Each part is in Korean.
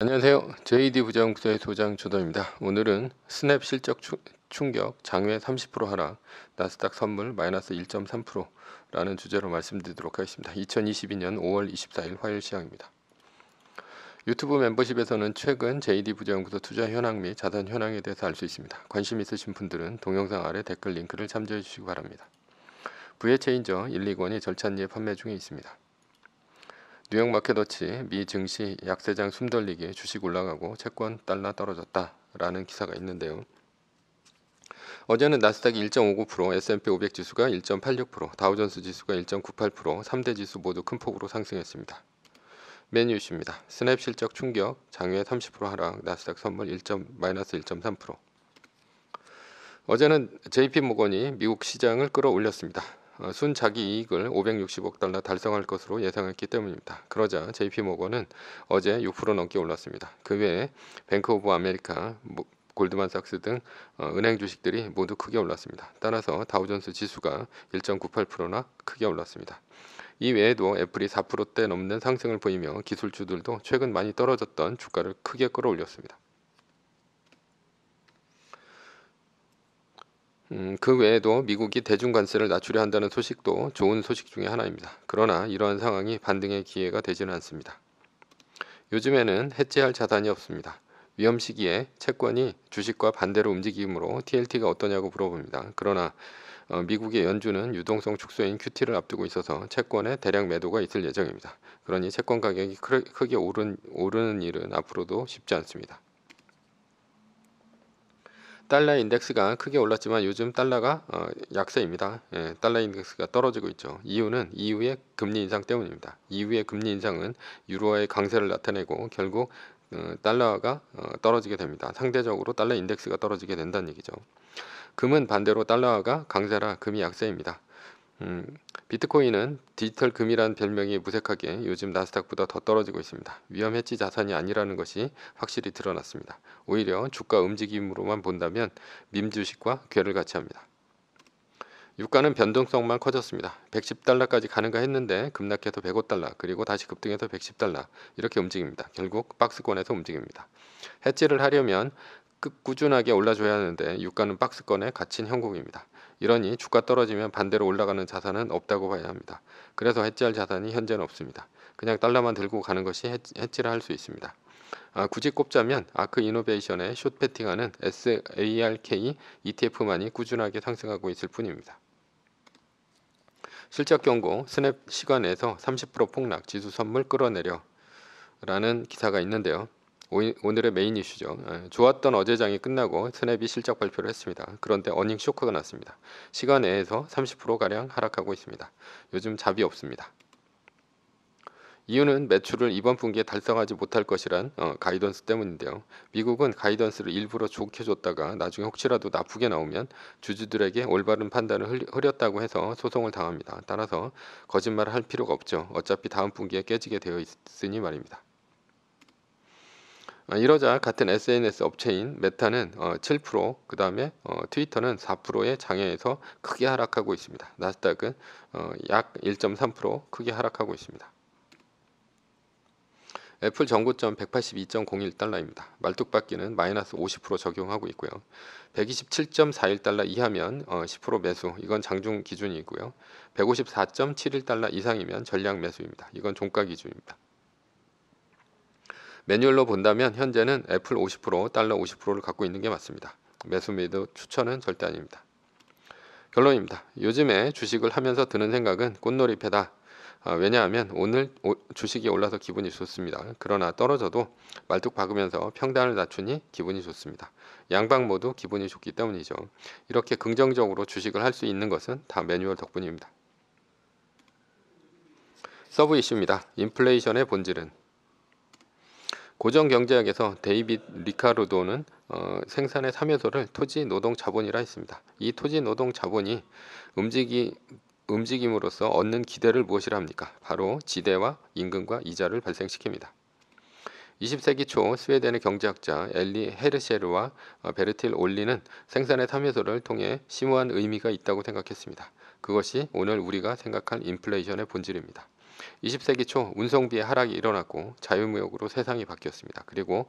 안녕하세요. JD 부장구의 소장 조던입니다. 오늘은 스냅 실적 충격, 장외 30% 하락, 나스닥 선물 마이너스 1.3%라는 주제로 말씀드리도록 하겠습니다. 2022년 5월 24일 화요일 시황입니다. 유튜브 멤버십에서는 최근 JD 부장연구소 투자 현황 및 자산 현황에 대해서 알 수 있습니다. 관심 있으신 분들은 동영상 아래 댓글 링크를 참조해 주시기 바랍니다. VH체인저 1,2권이 절찬리에 판매 중에 있습니다. 뉴욕 마켓워치 미 증시 약세장 숨돌리기에 주식 올라가고 채권 달러 떨어졌다라는 기사가 있는데요. 어제는 나스닥이 1.59%, S&P 500 지수가 1.86%, 다우존스 지수가 1.98%, 3대 지수 모두 큰 폭으로 상승했습니다. 메뉴 이슈입니다. 스냅 실적 충격, 장외 30% 하락, 나스닥 선물 마이너스 1.3%. 어제는 JP모건이 미국 시장을 끌어올렸습니다. 순자기 이익을 560억 달러 달성할 것으로 예상했기 때문입니다. 그러자 JP모건은 어제 6% 넘게 올랐습니다. 그 외에 뱅크 오브 아메리카, 골드만삭스 등 은행 주식들이 모두 크게 올랐습니다. 따라서 다우존스 지수가 1.98%나 크게 올랐습니다. 이 외에도 애플이 4%대 넘는 상승을 보이며 기술주들도 최근 많이 떨어졌던 주가를 크게 끌어올렸습니다. 그 외에도 미국이 대중 관세를 낮추려 한다는 소식도 좋은 소식 중의 하나입니다. 그러나 이러한 상황이 반등의 기회가 되지는 않습니다. 요즘에는 해지할 자산이 없습니다. 위험 시기에 채권이 주식과 반대로 움직이므로 TLT가 어떠냐고 물어봅니다. 그러나 미국의 연준은 유동성 축소인 QT를 앞두고 있어서 채권에 대량 매도가 있을 예정입니다. 그러니 채권 가격이 크게 오르는 일은 앞으로도 쉽지 않습니다. 달러 인덱스가 크게 올랐지만 요즘 달러가 약세입니다. 달러 인덱스가 떨어지고 있죠. 이유는 이후의 금리 인상 때문입니다. 이후의 금리 인상은 유로화의 강세를 나타내고 결국 달러가 떨어지게 됩니다. 상대적으로 달러 인덱스가 떨어지게 된다는 얘기죠. 금은 반대로 달러가 강세라 금이 약세입니다. 비트코인은 디지털 금이라는 별명이 무색하게 요즘 나스닥보다 더 떨어지고 있습니다. 위험 해지 자산이 아니라는 것이 확실히 드러났습니다. 오히려 주가 움직임으로만 본다면 밈 주식과 궤를 같이 합니다. 유가는 변동성만 커졌습니다. 110달러까지 가는가 했는데 급락해서 105달러 그리고 다시 급등해서 110달러 이렇게 움직입니다. 결국 박스권에서 움직입니다. 해지를 하려면 꾸준하게 올라줘야 하는데 유가는 박스권에 갇힌 형국입니다. 이러니 주가 떨어지면 반대로 올라가는 자산은 없다고 봐야 합니다. 그래서 해지할 자산이 현재는 없습니다. 그냥 달러만 들고 가는 것이 해지를 할 수 있습니다. 굳이 꼽자면 아크 이노베이션의 숏 패팅하는 SARK ETF만이 꾸준하게 상승하고 있을 뿐입니다. 실적 경고 스냅 시간에서 30% 폭락 지수 선물 끌어내려 라는 기사가 있는데요. 오늘의 메인 이슈죠. 좋았던 어제장이 끝나고 스냅이 실적 발표를 했습니다. 그런데 어닝 쇼크가 났습니다. 시간 내에서 30%가량 하락하고 있습니다. 요즘 잡이 없습니다. 이유는 매출을 이번 분기에 달성하지 못할 것이란 가이던스 때문인데요. 미국은 가이던스를 일부러 좋게 줬다가 나중에 혹시라도 나쁘게 나오면 주주들에게 올바른 판단을 흐렸다고 해서 소송을 당합니다. 따라서 거짓말을 할 필요가 없죠. 어차피 다음 분기에 깨지게 되어 있으니 말입니다. 이러자 같은 SNS 업체인 메타는 7%, 그 다음에 트위터는 4%의 장애에서 크게 하락하고 있습니다. 나스닥은 약 1.3% 크게 하락하고 있습니다. 애플 정고점 182.01달러입니다. 말뚝박기는 마이너스 50% 적용하고 있고요. 127.41달러 이하면 10% 매수, 이건 장중 기준이고요. 154.71달러 이상이면 전량 매수입니다. 이건 종가 기준입니다. 매뉴얼로 본다면 현재는 애플 50%, 달러 50%를 갖고 있는 게 맞습니다. 매수 매도 추천은 절대 아닙니다. 결론입니다. 요즘에 주식을 하면서 드는 생각은 꽃놀이패다. 왜냐하면 오늘 주식이 올라서 기분이 좋습니다. 그러나 떨어져도 말뚝 박으면서 평단을 낮추니 기분이 좋습니다. 양방 모두 기분이 좋기 때문이죠. 이렇게 긍정적으로 주식을 할 수 있는 것은 다 매뉴얼 덕분입니다. 서브 이슈입니다. 인플레이션의 본질은 고정경제학에서 데이빗 리카르도는 생산의 3요소를 토지, 노동, 자본이라 했습니다. 이 토지, 노동, 자본이 움직임으로써 얻는 기대를 무엇이라 합니까? 바로 지대와 임금과 이자를 발생시킵니다. 20세기 초 스웨덴의 경제학자 엘리 헤르셰르와 베르틸 올리는 생산의 3요소를 통해 심오한 의미가 있다고 생각했습니다. 그것이 오늘 우리가 생각할 인플레이션의 본질입니다. 20세기 초 운송비의 하락이 일어났고 자유무역으로 세상이 바뀌었습니다. 그리고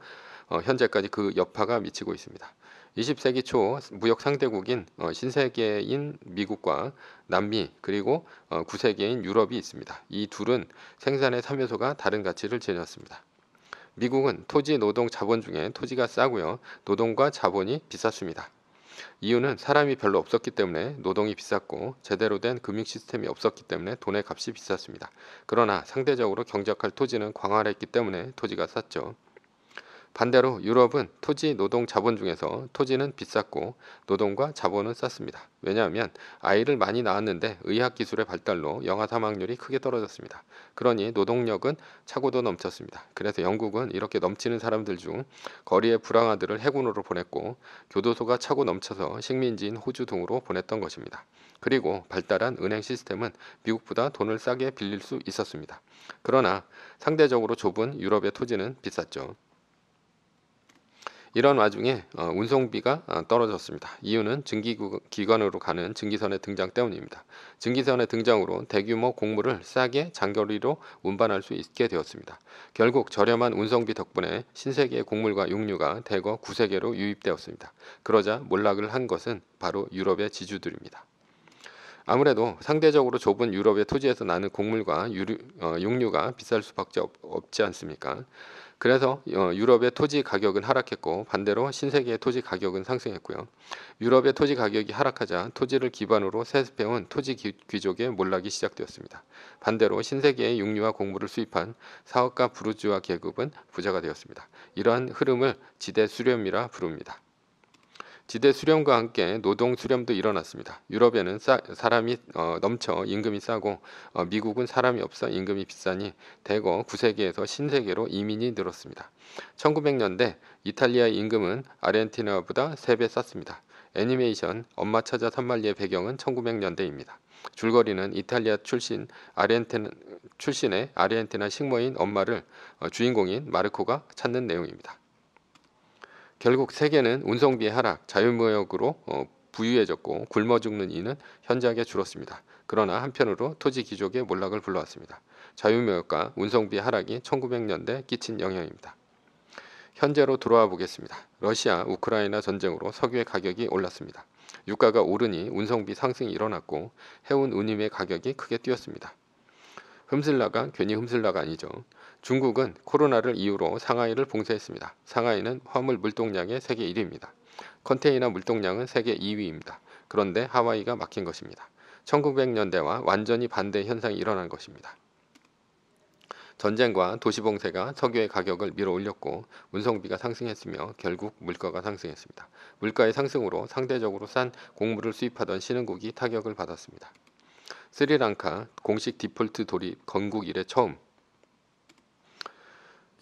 현재까지 그 여파가 미치고 있습니다. 20세기 초 무역 상대국인 신세계인 미국과 남미 그리고 9세계인 유럽이 있습니다. 이 둘은 생산의 3요소가 다른 가치를 지녔습니다. 미국은 토지, 노동, 자본 중에 토지가 싸고요. 노동과 자본이 비쌌습니다. 이유는 사람이 별로 없었기 때문에 노동이 비쌌고 제대로 된 금융 시스템이 없었기 때문에 돈의 값이 비쌌습니다. 그러나 상대적으로 경작할 토지는 광활했기 때문에 토지가 쌌죠. 반대로 유럽은 토지, 노동, 자본 중에서 토지는 비쌌고 노동과 자본은 쌌습니다. 왜냐하면 아이를 많이 낳았는데 의학기술의 발달로 영아 사망률이 크게 떨어졌습니다. 그러니 노동력은 차고도 넘쳤습니다. 그래서 영국은 이렇게 넘치는 사람들 중 거리의 불황아들을 해군으로 보냈고 교도소가 차고 넘쳐서 식민지인 호주 등으로 보냈던 것입니다. 그리고 발달한 은행 시스템은 미국보다 돈을 싸게 빌릴 수 있었습니다. 그러나 상대적으로 좁은 유럽의 토지는 비쌌죠. 이런 와중에 운송비가 떨어졌습니다. 이유는 증기기관으로 가는 증기선의 등장 때문입니다. 증기선의 등장으로 대규모 곡물을 싸게 장거리로 운반할 수 있게 되었습니다. 결국 저렴한 운송비 덕분에 신세계의 곡물과 육류가 대거 구세계로 유입되었습니다. 그러자 몰락을 한 것은 바로 유럽의 지주들입니다. 아무래도 상대적으로 좁은 유럽의 토지에서 나는 곡물과 육류가 비쌀 수밖에 없지 않습니까? 그래서 유럽의 토지 가격은 하락했고 반대로 신세계의 토지 가격은 상승했고요. 유럽의 토지 가격이 하락하자 토지를 기반으로 세습해온 토지 귀족의 몰락이 시작되었습니다. 반대로 신세계의 육류와 곡물을 수입한 사업가 부르주아 계급은 부자가 되었습니다. 이러한 흐름을 지대 수렴이라 부릅니다. 지대 수렴과 함께 노동 수렴도 일어났습니다. 유럽에는 사람이 넘쳐 임금이 싸고 미국은 사람이 없어 임금이 비싸니 대거 구세계에서 신세계로 이민이 늘었습니다. 1900년대 이탈리아의 임금은 아르헨티나보다 3배 쌌습니다. 애니메이션 엄마 찾아 산말리의 배경은 1900년대입니다. 줄거리는 이탈리아 출신의 아르헨티나 식모인 엄마를 주인공인 마르코가 찾는 내용입니다. 결국 세계는 운송비의 하락, 자유무역으로 부유해졌고 굶어 죽는 이는 현저하게 줄었습니다. 그러나 한편으로 토지 귀족의 몰락을 불러왔습니다. 자유무역과 운송비의 하락이 1900년대 끼친 영향입니다. 현재로 돌아와 보겠습니다. 러시아, 우크라이나 전쟁으로 석유의 가격이 올랐습니다. 유가가 오르니 운송비 상승이 일어났고 해운 운임의 가격이 크게 뛰었습니다. 흠슬라가 괜히 흠슬라가 아니죠. 중국은 코로나를 이유로 상하이를 봉쇄했습니다. 상하이는 화물 물동량의 세계 1위입니다. 컨테이너 물동량은 세계 2위입니다. 그런데 하와이가 막힌 것입니다. 1900년대와 완전히 반대 현상이 일어난 것입니다. 전쟁과 도시봉쇄가 석유의 가격을 밀어올렸고 운송비가 상승했으며 결국 물가가 상승했습니다. 물가의 상승으로 상대적으로 싼 곡물을 수입하던 신흥국이 타격을 받았습니다. 스리랑카 공식 디폴트 돌입 건국 이래 처음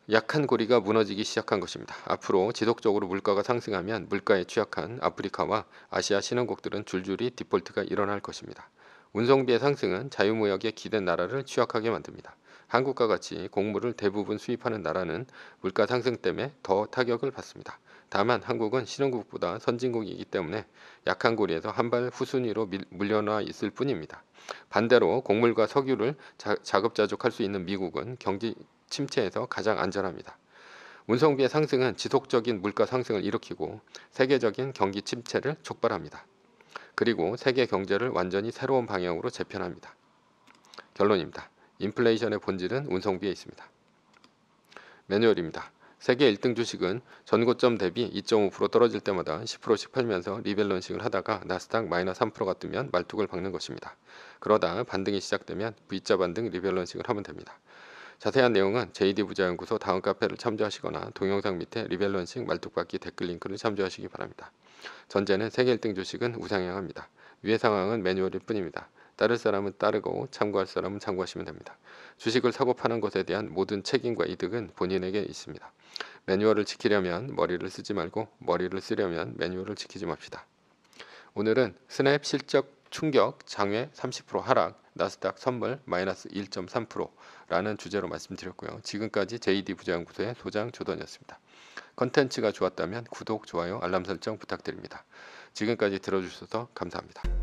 약한 고리가 무너지기 시작한 것입니다. 앞으로 지속적으로 물가가 상승하면 물가에 취약한 아프리카와 아시아 신흥국들은 줄줄이 디폴트가 일어날 것입니다. 운송비의 상승은 자유무역에 기댄 나라를 취약하게 만듭니다. 한국과 같이 곡물을 대부분 수입하는 나라는 물가 상승 때문에 더 타격을 받습니다. 다만 한국은 신흥국보다 선진국이기 때문에 약한 고리에서 한 발 후순위로 물러나 있을 뿐입니다. 반대로 곡물과 석유를 자급자족할 수 있는 미국은 경기 침체에서 가장 안전합니다. 운송비의 상승은 지속적인 물가 상승을 일으키고 세계적인 경기 침체를 촉발합니다. 그리고 세계 경제를 완전히 새로운 방향으로 재편합니다. 결론입니다. 인플레이션의 본질은 운송비에 있습니다. 매뉴얼입니다. 세계 1등 주식은 전고점 대비 2.5% 떨어질 때마다 10%씩 팔면서 리밸런싱을 하다가 나스닥 마이너스 3%가 뜨면 말뚝을 박는 것입니다. 그러다 반등이 시작되면 V자 반등 리밸런싱을 하면 됩니다. 자세한 내용은 JD부자연구소 다음 카페를 참조하시거나 동영상 밑에 리밸런싱 말뚝박기 댓글 링크를 참조하시기 바랍니다. 전제는 세계 1등 주식은 우상향합니다. 위의 상황은 매뉴얼일 뿐입니다. 따를 사람은 따르고 참고할 사람은 참고하시면 됩니다. 주식을 사고 파는 것에 대한 모든 책임과 이득은 본인에게 있습니다. 매뉴얼을 지키려면 머리를 쓰지 말고 머리를 쓰려면 매뉴얼을 지키지 맙시다. 오늘은 스냅 실적 충격 장외 30% 하락 나스닥 선물 마이너스 1.3%라는 주제로 말씀드렸고요. 지금까지 JD부자연구소의 소장 조던이었습니다. 컨텐츠가 좋았다면 구독, 좋아요, 알람 설정 부탁드립니다. 지금까지 들어주셔서 감사합니다.